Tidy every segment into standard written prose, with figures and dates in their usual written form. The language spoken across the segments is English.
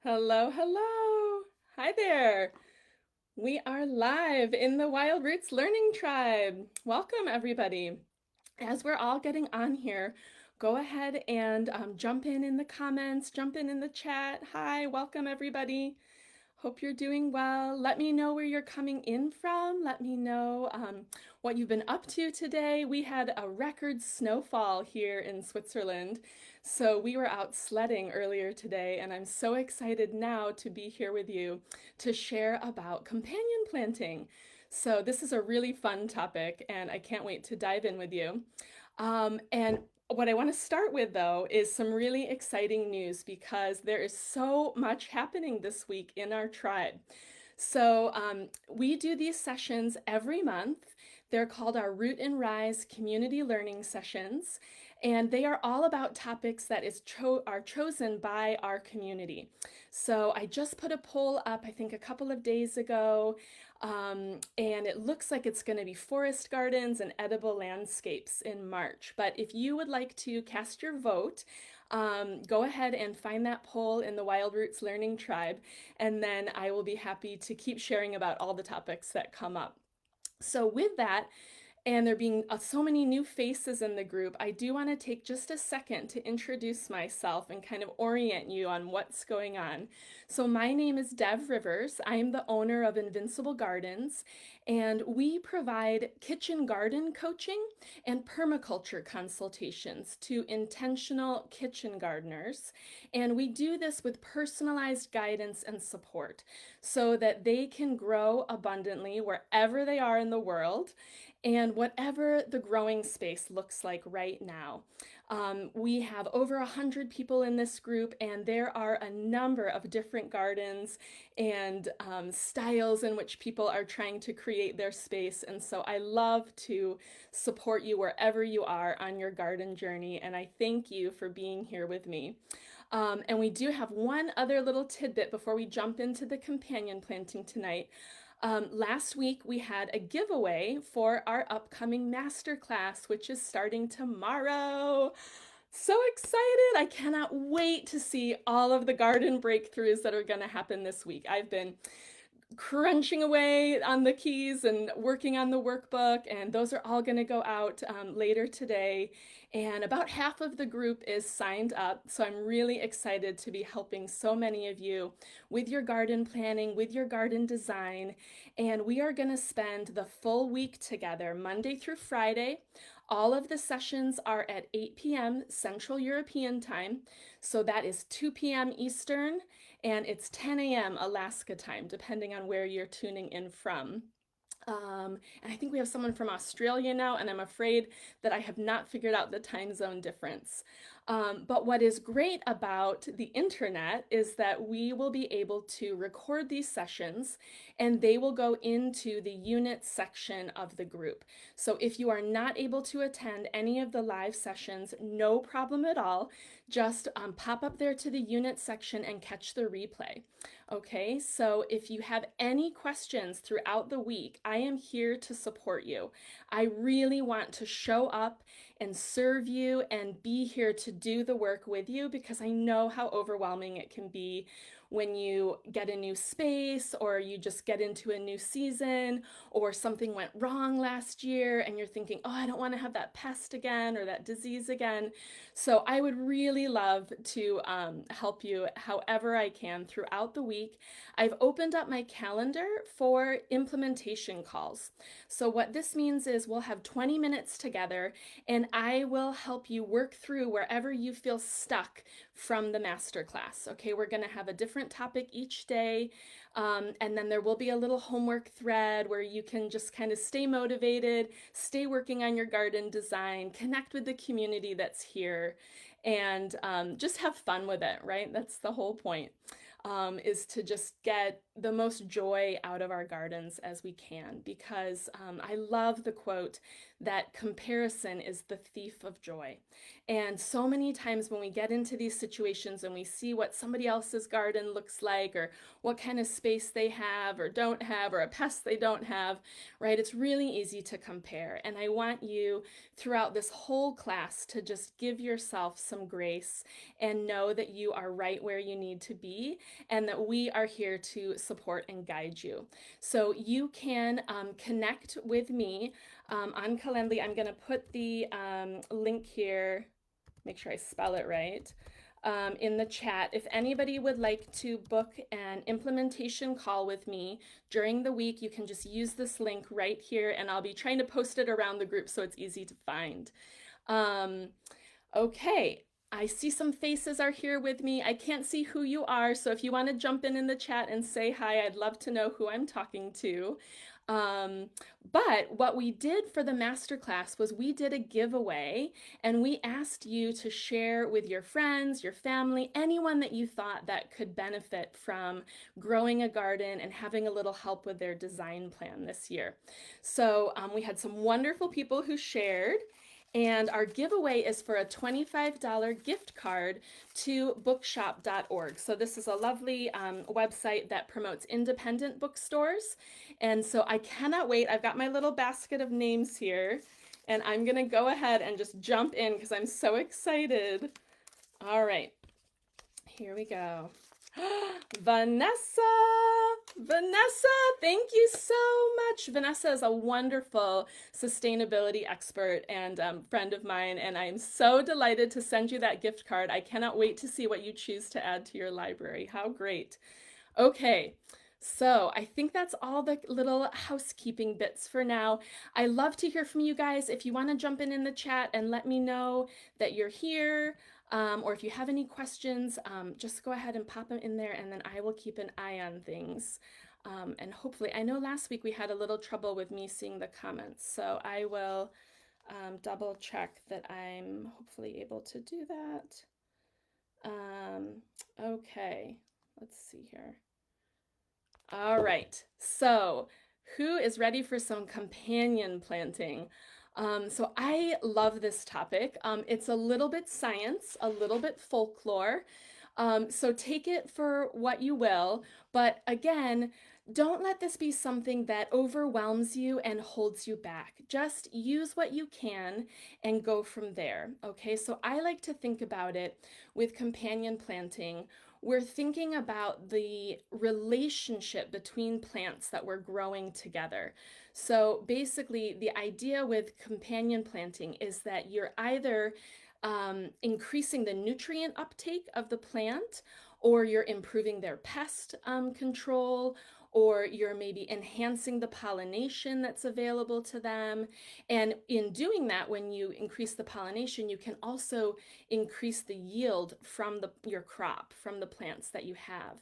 Hello, hello. Hi there. We are live in the Wild Roots Learning Tribe. Welcome, everybody. As we're all getting on here, go ahead and jump in the comments, jump in the chat. Hi, welcome, everybody. Hope you're doing well. Let me know where you're coming in from. Let me know what you've been up to today. We had a record snowfall here in Switzerland, so we were out sledding earlier today, and I'm so excited now to be here with you to share about companion planting. So, this is a really fun topic, and I can't wait to dive in with you. And what I want to start with, though, is some really exciting news because there is so much happening this week in our tribe. So, we do these sessions every month. They're called our Root and Rise Community Learning Sessions, and they are all about topics that are chosen by our community. So, I just put a poll up, I think, a couple of days ago, and it looks like it's going to be forest gardens and edible landscapes in March. But if you would like to cast your vote, go ahead and find that poll in the Wild Roots Learning Tribe, and then I will be happy to keep sharing about all the topics that come up. So, with that, and there being so many new faces in the group, I do want to take just a second to introduce myself and kind of orient you on what's going on. So, my name is Dev Rivers. I am the owner of Invincible Gardens, and we provide kitchen garden coaching and permaculture consultations to intentional kitchen gardeners. And we do this with personalized guidance and support so that they can grow abundantly wherever they are in the world and whatever the growing space looks like right now. We have over 100 people in this group, and there are a number of different gardens and styles in which people are trying to create their space. And so I love to support you wherever you are on your garden journey, and I thank you for being here with me. And we do have one other little tidbit before we jump into the companion planting tonight. Last week we had a giveaway for our upcoming masterclass, which is starting tomorrow. So excited! I cannot wait to see all of the garden breakthroughs that are going to happen this week. I've been crunching away on the keys and working on the workbook, and those are all going to go out later today. And about half of the group is signed up, so I'm really excited to be helping so many of you with your garden planning, with your garden design. And we are going to spend the full week together, Monday through Friday. All of the sessions are at 8 p.m. Central European Time, so that is 2 p.m. Eastern, and it's 10 a.m. Alaska time, depending on where you're tuning in from. And I think we have someone from Australia now, and I'm afraid that I have not figured out the time zone difference. But what is great about the internet is that we will be able to record these sessions and they will go into the unit section of the group. So if you are not able to attend any of the live sessions, no problem at all. Just pop up there to the unit section and catch the replay. Okay, so if you have any questions throughout the week, I am here to support you. I really want to show up and serve you and be here to do the work with you because I know how overwhelming it can be when you get a new space or you just get into a new season or something went wrong last year and you're thinking, oh, I don't want to have that pest again or that disease again. So I would really love to help you however I can throughout the week. I've opened up my calendar for implementation calls. So what this means is we'll have 20 minutes together and I will help you work through wherever you feel stuck from the masterclass. Okay, we're going to have a different topic each day. And then there will be a little homework thread where you can just kind of stay motivated, stay working on your garden design, connect with the community that's here, and just have fun with it, right? That's the whole point, is to just get the most joy out of our gardens as we can because I love the quote that comparison is the thief of joy. And so many times when we get into these situations and we see what somebody else's garden looks like, or what kind of space they have or don't have, or a pest they don't have, right? It's really easy to compare. And I want you throughout this whole class to just give yourself some grace and know that you are right where you need to be and that we are here to support and guide you. So you can connect with me on Calendly. I'm going to put the link here, make sure I spell it right, in the chat. If anybody would like to book an implementation call with me during the week, you can just use this link right here, and I'll be trying to post it around the group so it's easy to find. Okay, I see some faces are here with me. I can't see who you are, so if you want to jump in the chat and say hi, I'd love to know who I'm talking to. But what we did for the masterclass was we did a giveaway, and we asked you to share with your friends, your family, anyone that you thought that could benefit from growing a garden and having a little help with their design plan this year. So we had some wonderful people who shared. And our giveaway is for a $25 gift card to bookshop.org. So this is a lovely website that promotes independent bookstores. And so I cannot wait. I've got my little basket of names here, and I'm going to go ahead and just jump in because I'm so excited. All right, here we go. Vanessa, thank you so much. Vanessa is a wonderful sustainability expert and friend of mine, and I am so delighted to send you that gift card. I cannot wait to see what you choose to add to your library. How great. Okay, so I think that's all the little housekeeping bits for now. I love to hear from you guys. If you want to jump in the chat and let me know that you're here, or if you have any questions, just go ahead and pop them in there, and then I will keep an eye on things. And hopefully, I know last week we had a little trouble with me seeing the comments, so I will double check that I'm hopefully able to do that. Okay, let's see here. All right, so who is ready for some companion planting? So I love this topic. It's a little bit science, a little bit folklore. So take it for what you will, but again, don't let this be something that overwhelms you and holds you back. Just use what you can and go from there. Okay, so I like to think about it with companion planting. We're thinking about the relationship between plants that we're growing together. So basically, the idea with companion planting is that you're either increasing the nutrient uptake of the plant, or you're improving their pest control, or you're maybe enhancing the pollination that's available to them. And in doing that, when you increase the pollination, you can also increase the yield from your crop, from the plants that you have.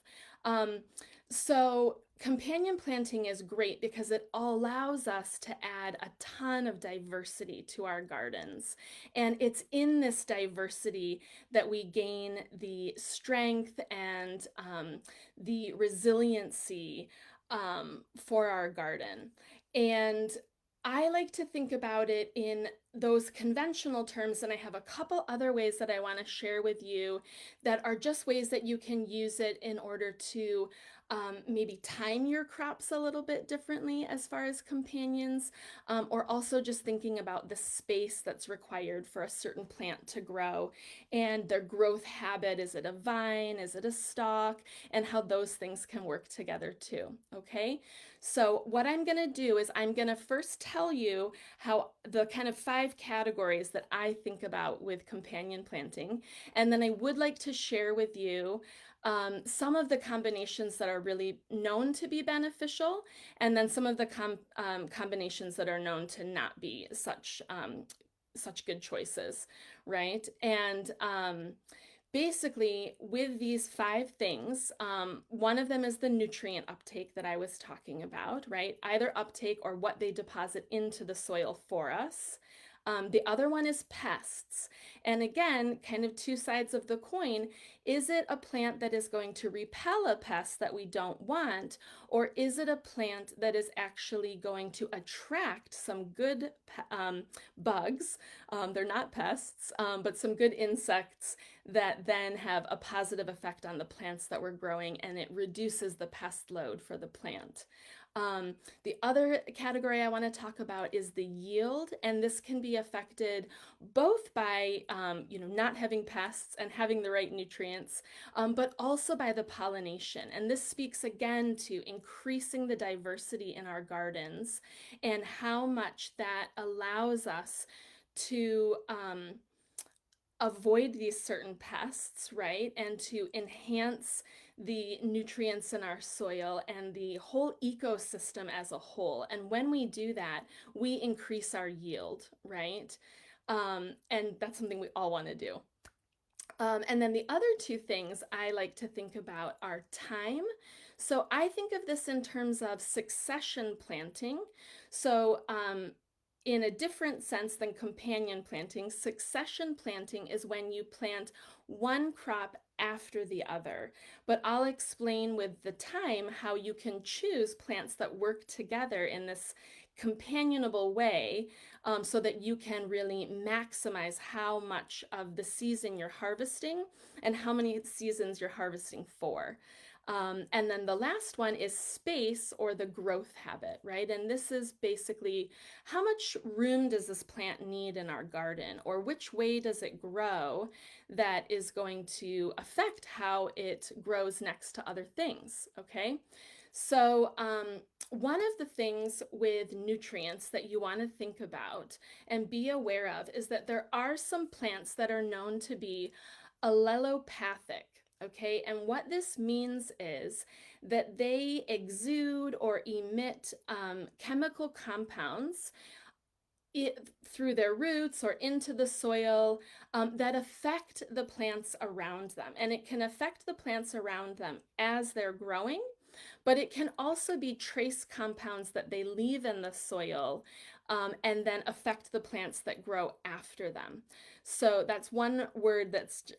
So companion planting is great because it allows us to add a ton of diversity to our gardens. And it's in this diversity that we gain the strength and the resiliency for our garden. And I like to think about it in those conventional terms, and I have a couple other ways that I want to share with you that are just ways that you can use it in order to maybe time your crops a little bit differently as far as companions, or also just thinking about the space that's required for a certain plant to grow and their growth habit. Is it a vine? Is it a stalk? And how those things can work together too. Okay, so what I'm going to do is I'm going to first tell you how the kind of 5 categories that I think about with companion planting, and then I would like to share with you some of the combinations that are really known to be beneficial, and then some of the combinations that are known to not be such good choices, right? And basically, with these 5 things, one of them is the nutrient uptake that I was talking about, right? Either uptake or what they deposit into the soil for us. The other one is pests. And again, kind of two sides of the coin. Is it a plant that is going to repel a pest that we don't want? Or is it a plant that is actually going to attract some good bugs? They're not pests, but some good insects that then have a positive effect on the plants that we're growing, and it reduces the pest load for the plant. The other category I want to talk about is the yield, and this can be affected both by not having pests and having the right nutrients, but also by the pollination. And this speaks again to increasing the diversity in our gardens and how much that allows us to avoid these certain pests, right? And to enhance the nutrients in our soil and the whole ecosystem as a whole. And when we do that, we increase our yield, right? And that's something we all want to do. And then the other two things I like to think about are time. So I think of this in terms of succession planting. So in a different sense than companion planting, succession planting is when you plant one crop after the other. But I'll explain with the time how you can choose plants that work together in this companionable way, so that you can really maximize how much of the season you're harvesting and how many seasons you're harvesting for. And then the last one is space or the growth habit, right? And this is basically how much room does this plant need in our garden, or which way does it grow that is going to affect how it grows next to other things, okay? So, one of the things with nutrients that you want to think about and be aware of is that there are some plants that are known to be allelopathic. Okay, and what this means is that they exude or emit chemical compounds through their roots or into the soil, that affect the plants around them. And it can affect the plants around them as they're growing, but it can also be trace compounds that they leave in the soil, and then affect the plants that grow after them. So that's one word that's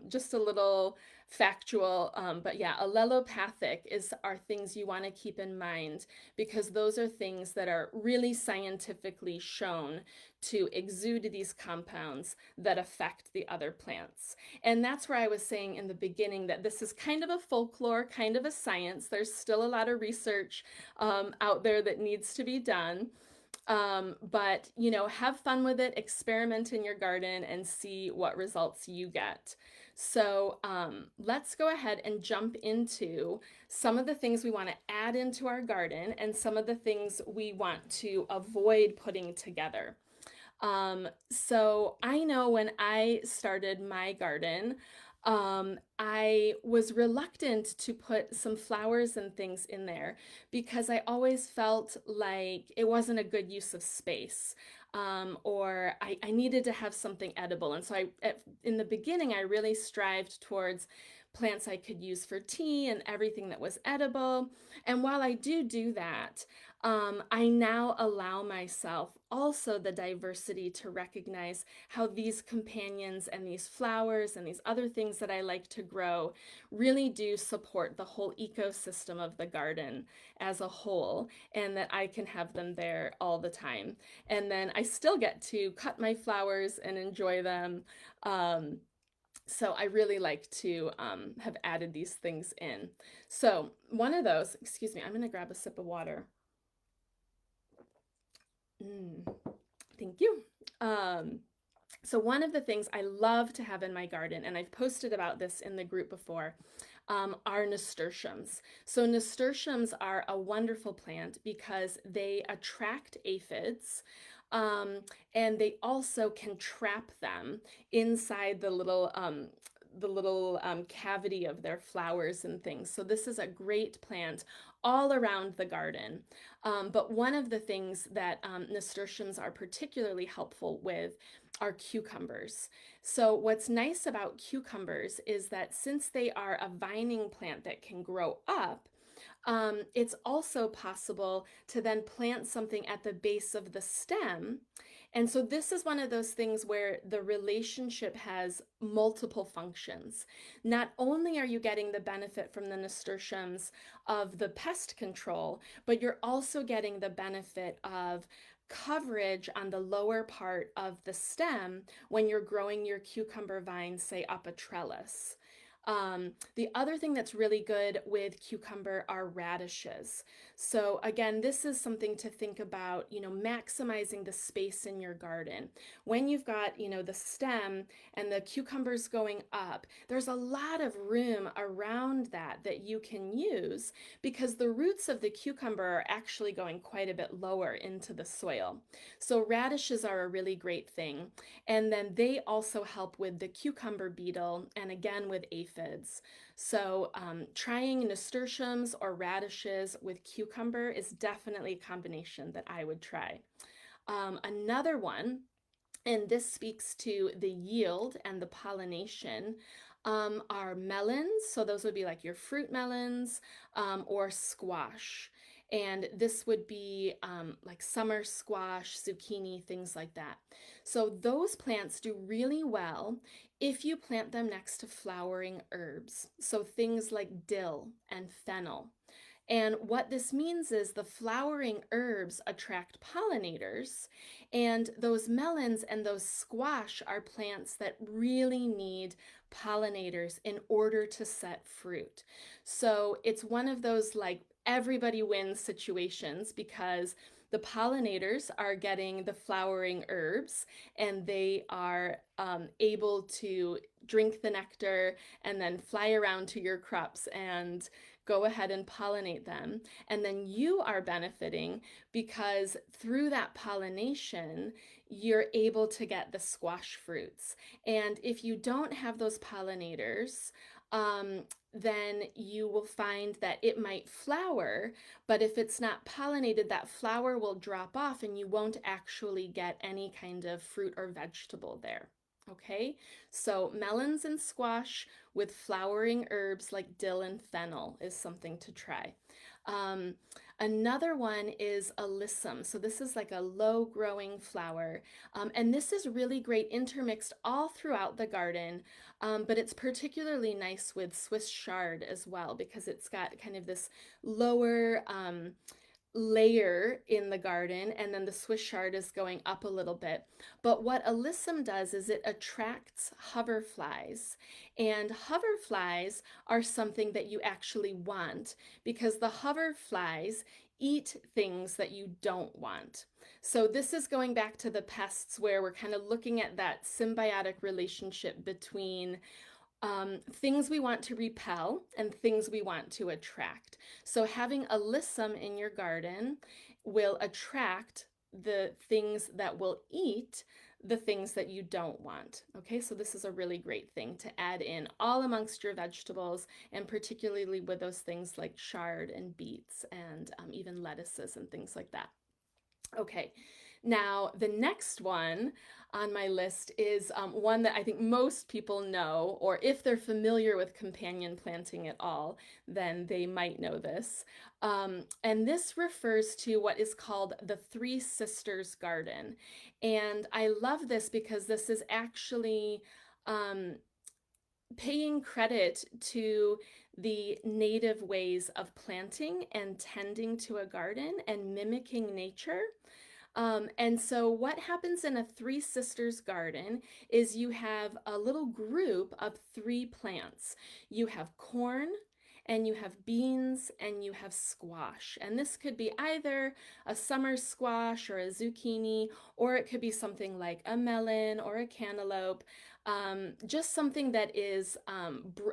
just a little factual, but yeah, allelopathic are things you want to keep in mind, because those are things that are really scientifically shown to exude these compounds that affect the other plants. And that's where I was saying in the beginning that this is kind of a folklore, kind of a science. There's still a lot of research out there that needs to be done. But have fun with it, experiment in your garden, and see what results you get. So let's go ahead and jump into some of the things we want to add into our garden and some of the things we want to avoid putting together. So I know when I started my garden, I was reluctant to put some flowers and things in there because I always felt like it wasn't a good use of space. Or I needed to have something edible. And so in the beginning, I really strived towards plants I could use for tea and everything that was edible. And while I do that, I now allow myself also the diversity to recognize how these companions and these flowers and these other things that I like to grow really do support the whole ecosystem of the garden as a whole, and that I can have them there all the time. And then I still get to cut my flowers and enjoy them. So I really like to have added these things in. So one of those, excuse me, I'm going to grab a sip of water. Thank you. So one of the things I love to have in my garden, and I've posted about this in the group before, are nasturtiums. So nasturtiums are a wonderful plant because they attract aphids, and they also can trap them inside the little cavity of their flowers and things. So this is a great plant all around the garden. But one of the things that nasturtiums are particularly helpful with are cucumbers. So what's nice about cucumbers is that since they are a vining plant that can grow up, it's also possible to then plant something at the base of the stem And so this is one of those things where the relationship has multiple functions. Not only are you getting the benefit from the nasturtiums of the pest control, but you're also getting the benefit of coverage on the lower part of the stem when you're growing your cucumber vine, say up a trellis. The other thing that's really good with cucumber are radishes. So again, this is something to think about, maximizing the space in your garden. When you've got, the stem and the cucumbers going up, there's a lot of room around that you can use because the roots of the cucumber are actually going quite a bit lower into the soil. So radishes are a really great thing. And then they also help with the cucumber beetle and again with aphids. So trying nasturtiums or radishes with cucumber is definitely a combination that I would try. Another one, and this speaks to the yield and the pollination, are melons. So those would be like your fruit melons or squash. And this would be like summer squash, zucchini, things like that. So those plants do really well if you plant them next to flowering herbs. So things like dill and fennel. And what this means is the flowering herbs attract pollinators, and those melons and those squash are plants that really need pollinators in order to set fruit. So it's one of those like everybody wins situations because the pollinators are getting the flowering herbs and they are able to drink the nectar and then fly around to your crops and go ahead and pollinate them. And then you are benefiting because through that pollination, you're able to get the squash fruits. And if you don't have those pollinators, then you will find that it might flower, but if it's not pollinated, that flower will drop off and you won't actually get any kind of fruit or vegetable there. Okay, so melons and squash with flowering herbs like dill and fennel is something to try. Um, Another one is alyssum. So this is like a low growing flower. And this is really great intermixed all throughout the garden. But it's particularly nice with Swiss chard as well because it's got kind of this lower layer in the garden and then the Swiss chard is going up a little bit. But what alyssum does is it attracts hoverflies, and hoverflies are something that you actually want because the hoverflies eat things that you don't want. So this is going back to the pests where we're kind of looking at that symbiotic relationship between things we want to repel and things we want to attract. So having alyssum in your garden will attract the things that will eat the things that you don't want. Okay, so this is a really great thing to add in all amongst your vegetables, and particularly with those things like chard and beets and even lettuces and things like that. Okay, now the next one on my list is one that I think most people know, or if they're familiar with companion planting at all, then they might know this. And this refers to what is called the Three Sisters Garden. And I love this because this is actually paying credit to the native ways of planting and tending to a garden and mimicking nature. And so what happens in a Three Sisters garden is you have a little group of three plants. You have corn, and you have beans, and you have squash. And this could be either a summer squash or a zucchini, or it could be something like a melon or a cantaloupe. Just something that is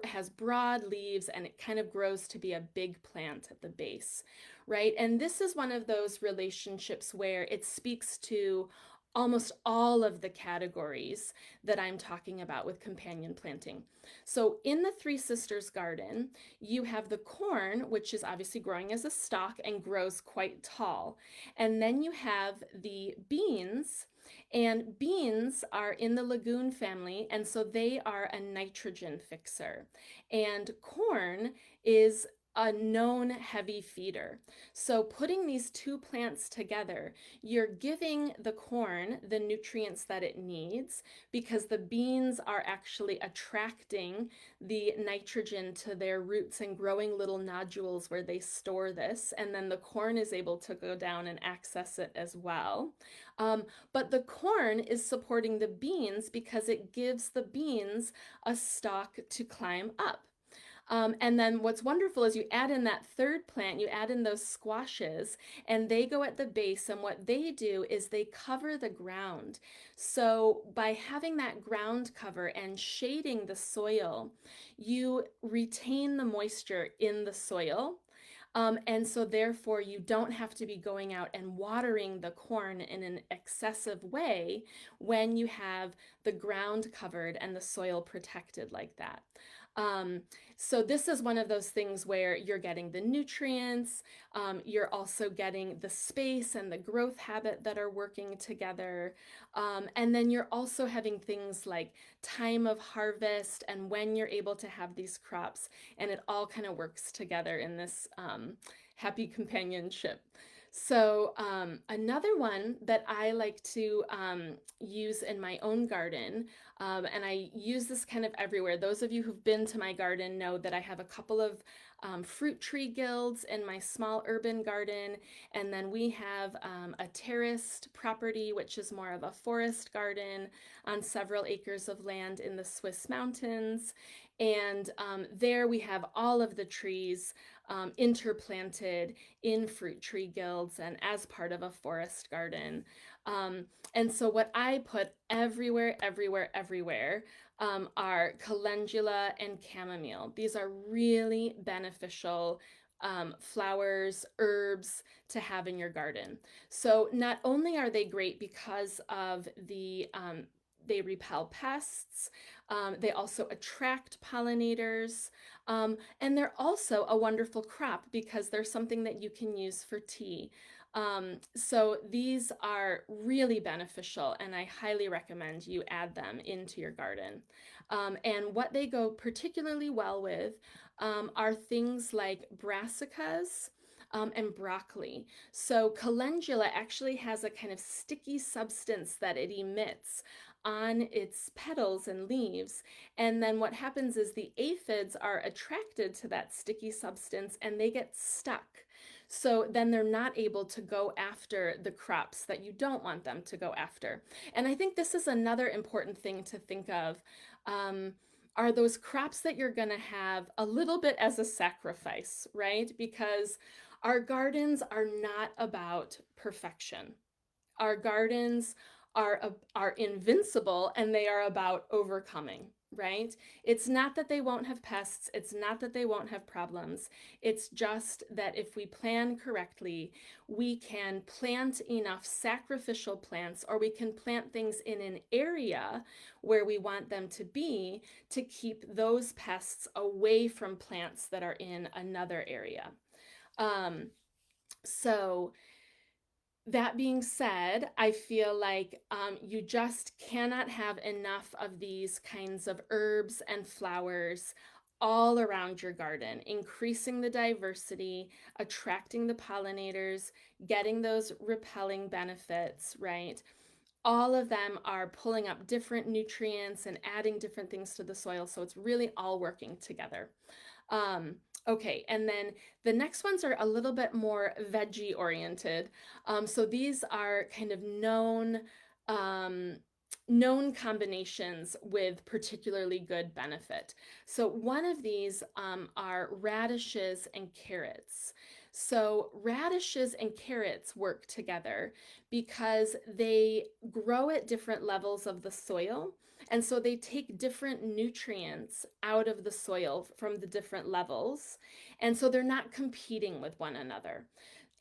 has broad leaves and it kind of grows to be a big plant at the base, right? And this is one of those relationships where it speaks to almost all of the categories that I'm talking about with companion planting. So in the Three Sisters garden, you have the corn, which is obviously growing as a stalk and grows quite tall. And then you have the beans, and beans are in the legume family, and so they are a nitrogen fixer. And corn is a known heavy feeder. So putting these two plants together, you're giving the corn the nutrients that it needs because the beans are actually attracting the nitrogen to their roots and growing little nodules where they store this. And then the corn is able to go down and access it as well. Um, but the corn is supporting the beans because it gives the beans a stalk to climb up. And then what's wonderful is you add in that third plant, you add in those squashes, and they go at the base. And what they do is they cover the ground. So by having that ground cover and shading the soil, you retain the moisture in the soil. And so therefore you don't have to be going out and watering the corn in an excessive way when you have the ground covered and the soil protected like that. Um, so this is one of those things where you're getting the nutrients, you're also getting the space and the growth habit that are working together. And then you're also having things like time of harvest and when you're able to have these crops, and it all kind of works together in this happy companionship. So another one that I like to use in my own garden, and I use this kind of everywhere. Those of you who've been to my garden know that I have a couple of fruit tree guilds in my small urban garden, and then we have a terraced property, which is more of a forest garden on several acres of land in the Swiss mountains. And there we have all of the trees interplanted in fruit tree guilds and as part of a forest garden. And so what I put everywhere, everywhere, everywhere are calendula and chamomile. These are really beneficial flowers, herbs to have in your garden. So not only are they great because of they repel pests, they also attract pollinators, and they're also a wonderful crop because they're something that you can use for tea. So these are really beneficial, and I highly recommend you add them into your garden. And what they go particularly well with are things like brassicas. And broccoli. So calendula actually has a kind of sticky substance that it emits on its petals and leaves. And then what happens is the aphids are attracted to that sticky substance and they get stuck. So then they're not able to go after the crops that you don't want them to go after. And I think this is another important thing to think of. Are those crops that you're going to have a little bit as a sacrifice, right? Because our gardens are not about perfection. Our gardens are invincible and they are about overcoming, right? It's not that they won't have pests, it's not that they won't have problems. It's just that if we plan correctly, we can plant enough sacrificial plants, or we can plant things in an area where we want them to be to keep those pests away from plants that are in another area. Um, so that being said, I feel like you just cannot have enough of these kinds of herbs and flowers all around your garden, increasing the diversity, attracting the pollinators, getting those repelling benefits, right? All of them are pulling up different nutrients and adding different things to the soil. So it's really all working together. Okay, and then the next ones are a little bit more veggie oriented. So these are kind of known combinations with particularly good benefit. So one of these are radishes and carrots. So radishes and carrots work together because they grow at different levels of the soil. And so they take different nutrients out of the soil from the different levels. And so they're not competing with one another.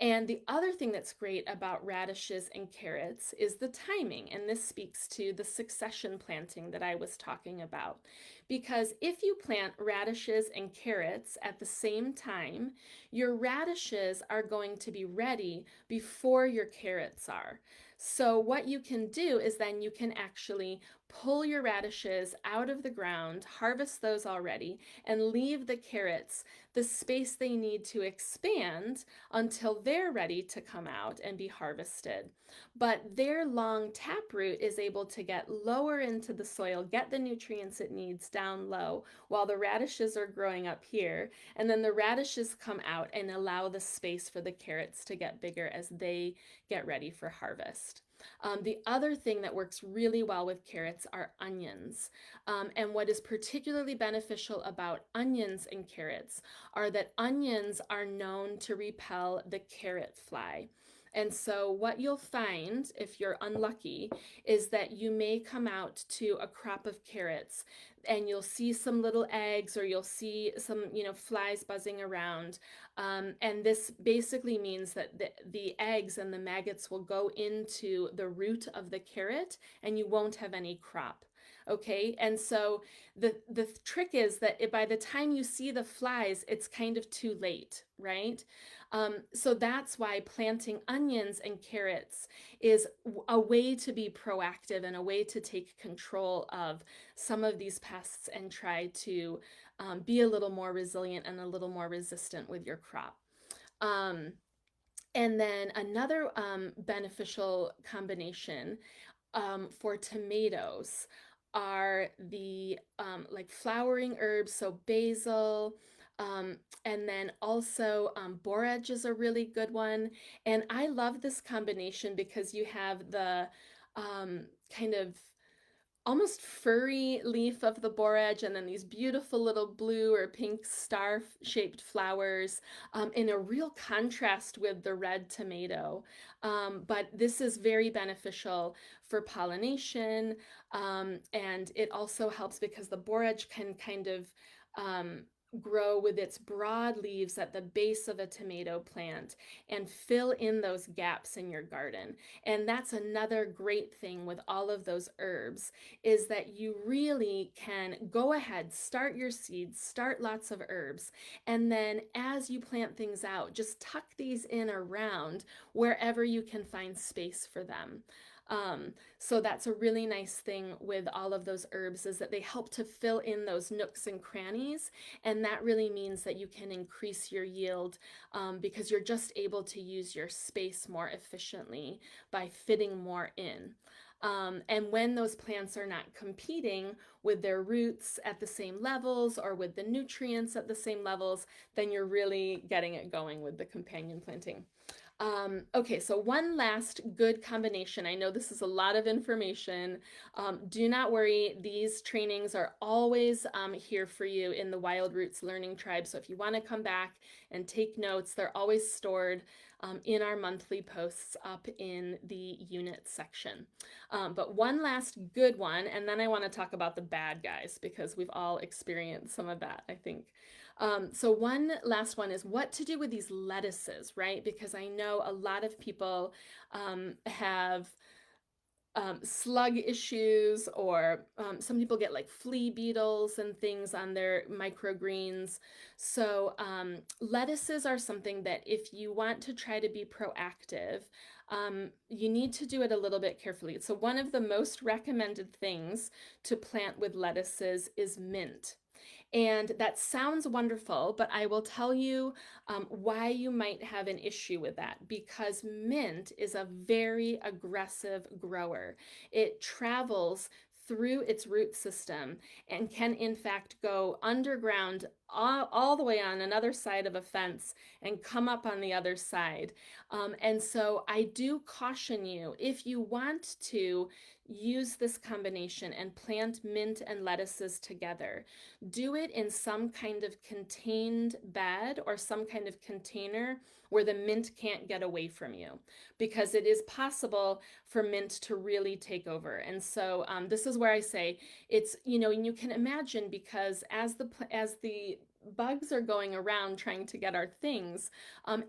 And the other thing that's great about radishes and carrots is the timing. And this speaks to the succession planting that I was talking about. Because if you plant radishes and carrots at the same time, your radishes are going to be ready before your carrots are. So what you can do is then you can actually pull your radishes out of the ground, harvest those already, and leave the carrots the space they need to expand until they're ready to come out and be harvested. But their long taproot is able to get lower into the soil, get the nutrients it needs down low, while the radishes are growing up here. And then the radishes come out and allow the space for the carrots to get bigger as they get ready for harvest. The other thing that works really well with carrots are onions. And what is particularly beneficial about onions and carrots are that onions are known to repel the carrot fly. And so, what you'll find if you're unlucky is that you may come out to a crop of carrots and you'll see some little eggs or you'll see some, flies buzzing around. And this basically means that the eggs and the maggots will go into the root of the carrot and you won't have any crop. Okay, and so the trick is that by the time you see the flies, it's kind of too late, right? So that's why planting onions and carrots is a way to be proactive and a way to take control of some of these pests and try to be a little more resilient and a little more resistant with your crop. Um, and then another beneficial combination for tomatoes are the like flowering herbs, so basil, and then also borage is a really good one. And I love this combination because you have the kind of almost furry leaf of the borage and then these beautiful little blue or pink star shaped flowers in a real contrast with the red tomato. But this is very beneficial for pollination, and it also helps because the borage can kind of um, grow with its broad leaves at the base of a tomato plant and fill in those gaps in your garden. And that's another great thing with all of those herbs is that you really can go ahead, start your seeds, start lots of herbs, and then as you plant things out, just tuck these in around wherever you can find space for them. So that's a really nice thing with all of those herbs is that they help to fill in those nooks and crannies, and that really means that you can increase your yield because you're just able to use your space more efficiently by fitting more in. And when those plants are not competing with their roots at the same levels or with the nutrients at the same levels, then you're really getting it going with the companion planting. Okay, so one last good combination. I know this is a lot of information. Do not worry, these trainings are always here for you in the Wild Roots Learning Tribe. So if you want to come back and take notes, they're always stored in our monthly posts up in the unit section. But one last good one, and then I want to talk about the bad guys because we've all experienced some of that, I think. So one last one is what to do with these lettuces, right? Because I know a lot of people have slug issues, or some people get like flea beetles and things on their microgreens. So lettuces are something that if you want to try to be proactive, you need to do it a little bit carefully. So one of the most recommended things to plant with lettuces is mint. And that sounds wonderful, but I will tell you why you might have an issue with that because mint is a very aggressive grower. It travels through its root system and can in fact go underground all the way on another side of a fence and come up on the other side. And so I do caution you, if you want to use this combination and plant mint and lettuces together, do it in some kind of contained bed or some kind of container where the mint can't get away from you, because it is possible for mint to really take over. And so this is where I say it's, and you can imagine, because as the bugs are going around trying to get our things,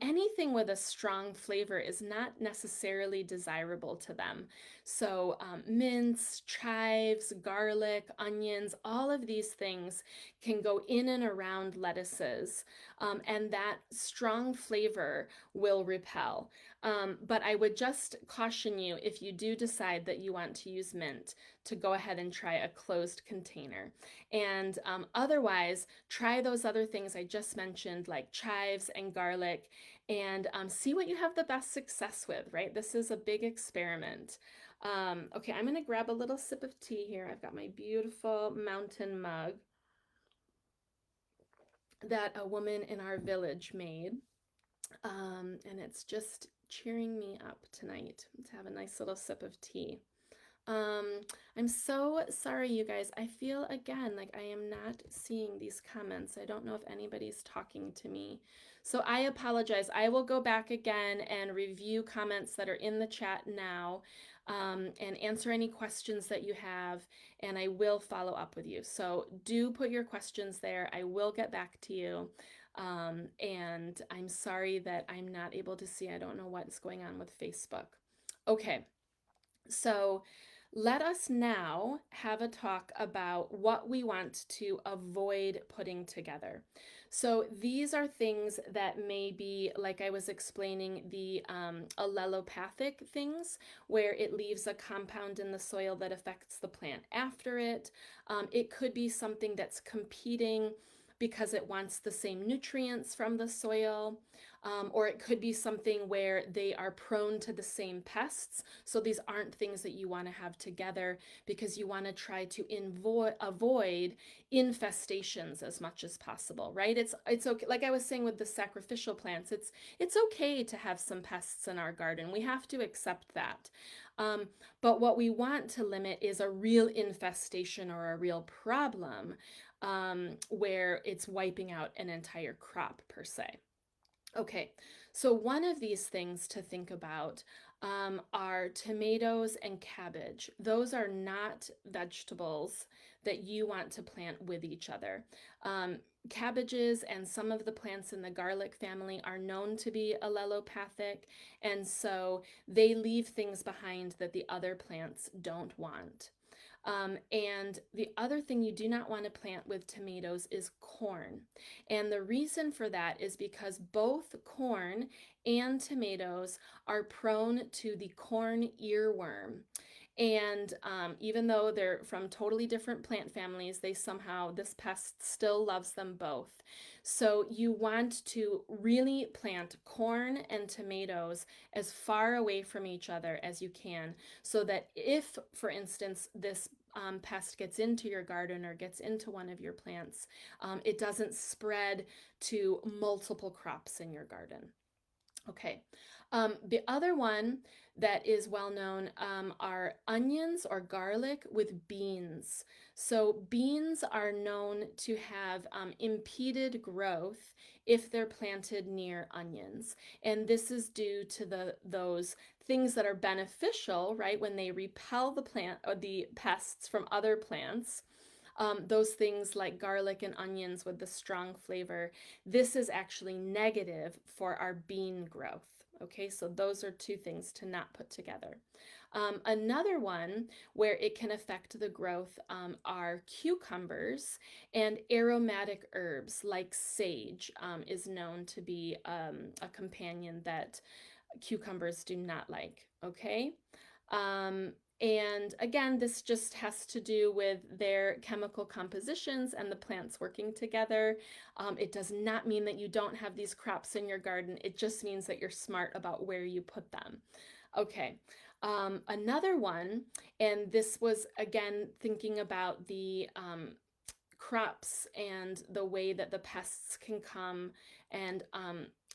anything with a strong flavor is not necessarily desirable to them. So, mints, chives, garlic, onions, all of these things can go in and around lettuces, and that strong flavor will repel. But I would just caution you if you do decide that you want to use mint to go ahead and try a closed container. And otherwise, try those other things I just mentioned, like chives and garlic, and see what you have the best success with, right? This is a big experiment. Okay, I'm gonna grab a little sip of tea here. I've got my beautiful mountain mug that a woman in our village made. And it's just cheering me up tonight to have a nice little sip of tea. Um, I'm so sorry, you guys. I feel again like I am not seeing these comments. I don't know if anybody's talking to me. So I apologize. I will go back again and review comments that are in the chat now, and answer any questions that you have, and I will follow up with you. So do put your questions there. I will get back to you. And I'm sorry that I'm not able to see. I don't know what's going on with Facebook. Okay. So let us now have a talk about what we want to avoid putting together. So these are things that may be, like I was explaining, the allelopathic things, where it leaves a compound in the soil that affects the plant after it. It could be something that's competing because it wants the same nutrients from the soil. Or it could be something where they are prone to the same pests. So these aren't things that you want to have together because you want to try to avoid infestations as much as possible, right? It's okay. Like I was saying with the sacrificial plants, it's okay to have some pests in our garden. We have to accept that. Um, but what we want to limit is a real infestation or a real problem, where it's wiping out an entire crop per se. Okay, so one of these things to think about, are tomatoes and cabbage. Those are not vegetables that you want to plant with each other. Cabbages and some of the plants in the garlic family are known to be allelopathic, and so they leave things behind that the other plants don't want. And the other thing you do not want to plant with tomatoes is corn. And the reason for that is because both corn and tomatoes are prone to the corn earworm. And even though they're from totally different plant families, this pest still loves them both. So you want to really plant corn and tomatoes as far away from each other as you can, so that if, for instance, this pest gets into your garden or gets into one of your plants, it doesn't spread to multiple crops in your garden. Okay. The other one that is well known, are onions or garlic with beans. So beans are known to have impeded growth if they're planted near onions. And this is due to those things that are beneficial, right? When they repel the plant or the pests from other plants, those things like garlic and onions with the strong flavor, this is actually negative for our bean growth. Okay, so those are two things to not put together. Another one where it can affect the growth, are cucumbers and aromatic herbs like sage, is known to be a companion that cucumbers do not like. Okay. Um, and again, this just has to do with their chemical compositions and the plants working together. It does not mean that you don't have these crops in your garden. It just means that you're smart about where you put them. Okay. Another one, and this was again thinking about the crops and the way that the pests can come. And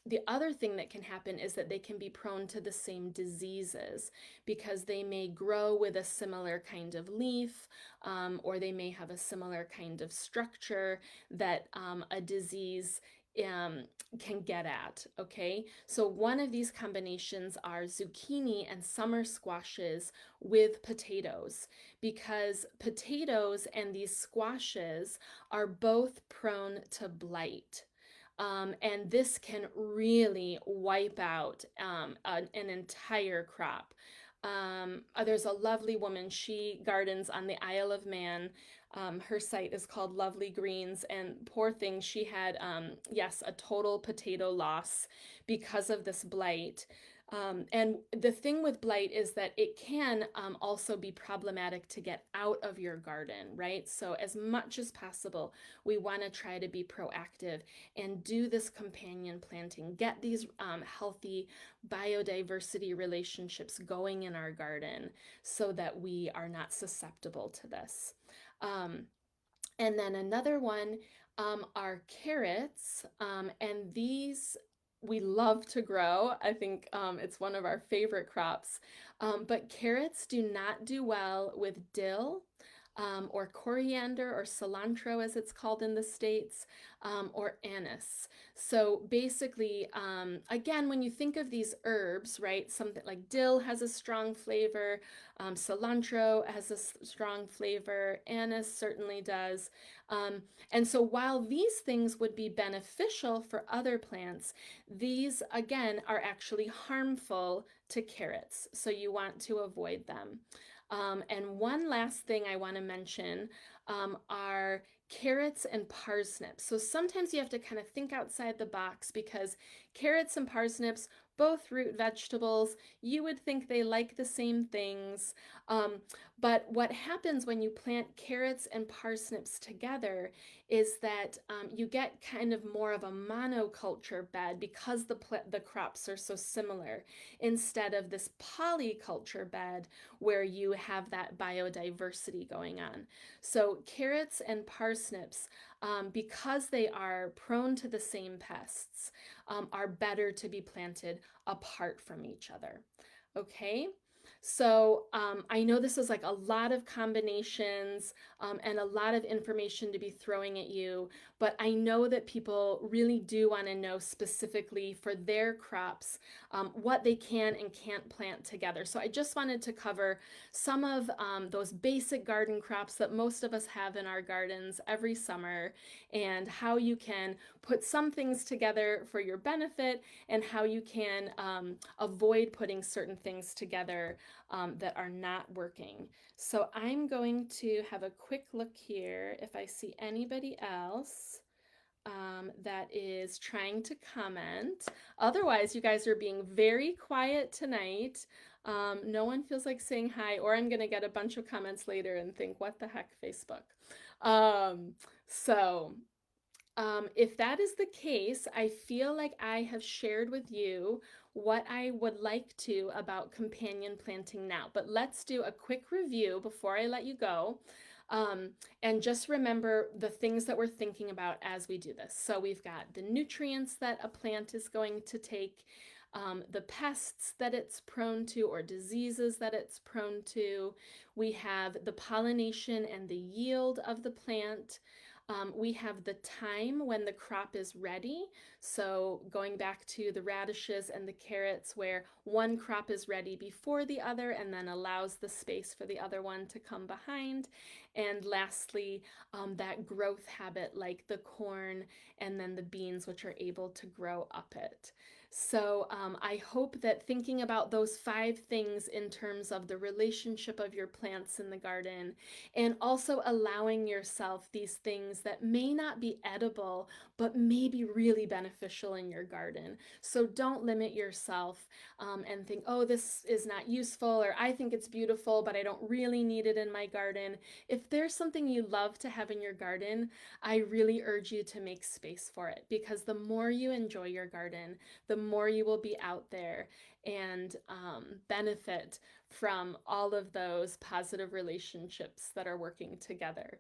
the other thing that can happen is that they can be prone to the same diseases because they may grow with a similar kind of leaf, or they may have a similar kind of structure that a disease um, can get at. Okay, so one of these combinations are zucchini and summer squashes with potatoes, because potatoes and these squashes are both prone to blight. And this can really wipe out an entire crop. There's a lovely woman. She gardens on the Isle of Man. Her site is called Lovely Greens, and poor thing, she had, yes, a total potato loss because of this blight. And the thing with blight is that it can also be problematic to get out of your garden, right? So, as much as possible, we want to try to be proactive and do this companion planting, get these healthy biodiversity relationships going in our garden so that we are not susceptible to this. Um, and then another one are carrots, and these we love to grow. I think it's one of our favorite crops. But carrots do not do well with dill. Or coriander or cilantro, as it's called in the States, or anise. So basically, again, when you think of these herbs, right, something like dill has a strong flavor, cilantro has a strong flavor, anise certainly does. Um, and so while these things would be beneficial for other plants, these again are actually harmful to carrots. So you want to avoid them. And one last thing I want to mention are carrots and parsnips. So sometimes you have to kind of think outside the box, because carrots and parsnips, both root vegetables, you would think they like the same things. Um, but what happens when you plant carrots and parsnips together is that you get kind of more of a monoculture bed, because the crops are so similar, instead of this polyculture bed where you have that biodiversity going on. So carrots and parsnips, because they are prone to the same pests, are better to be planted apart from each other. Okay. So I know this is like a lot of combinations and a lot of information to be throwing at you, but I know that people really do want to know specifically for their crops what they can and can't plant together. So I just wanted to cover some of those basic garden crops that most of us have in our gardens every summer, and how you can put some things together for your benefit, and how you can avoid putting certain things together that are not working. So I'm going to have a quick look here if I see anybody else that is trying to comment. Otherwise, you guys are being very quiet tonight. No one feels like saying hi, or I'm going to get a bunch of comments later and think, what the heck, Facebook? Um, so if that is the case, I feel like I have shared with you what I would like to about companion planting now. But let's do a quick review before I let you go. Um, and just remember the things that we're thinking about as we do this. So we've got the nutrients that a plant is going to take, the pests that it's prone to, or diseases that it's prone to. We have the pollination and the yield of the plant. We have the time when the crop is ready. So going back to the radishes and the carrots, where one crop is ready before the other and then allows the space for the other one to come behind. And lastly, that growth habit, like the corn and then the beans, which are able to grow up it. So I hope that thinking about those 5 things in terms of the relationship of your plants in the garden, and also allowing yourself these things that may not be edible, but may be really beneficial in your garden. So don't limit yourself and think, oh, this is not useful, or I think it's beautiful, but I don't really need it in my garden. If there's something you love to have in your garden, I really urge you to make space for it, because the more you enjoy your garden, the more you will be out there and benefit from all of those positive relationships that are working together.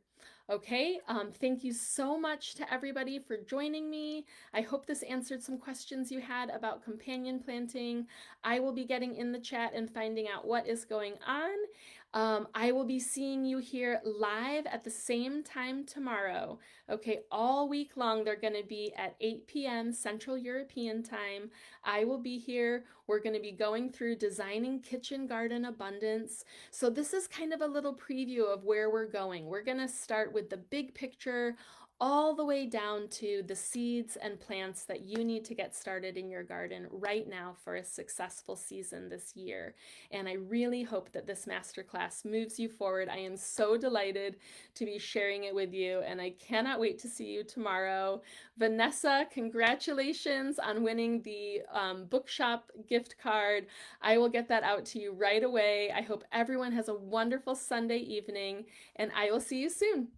Okay, thank you so much to everybody for joining me. I hope this answered some questions you had about companion planting. I will be getting in the chat and finding out what is going on. I will be seeing you here live at the same time tomorrow. Okay, all week long, they're going to be at 8 p.m. Central European Time. I will be here. We're going to be going through designing kitchen garden abundance. So, this is kind of a little preview of where we're going. We're going to start with the big picture, all the way down to the seeds and plants that you need to get started in your garden right now for a successful season this year. And I really hope that this masterclass moves you forward. I am so delighted to be sharing it with you, and I cannot wait to see you tomorrow. Vanessa, congratulations on winning the bookshop gift card. I will get that out to you right away. I hope everyone has a wonderful Sunday evening, and I will see you soon.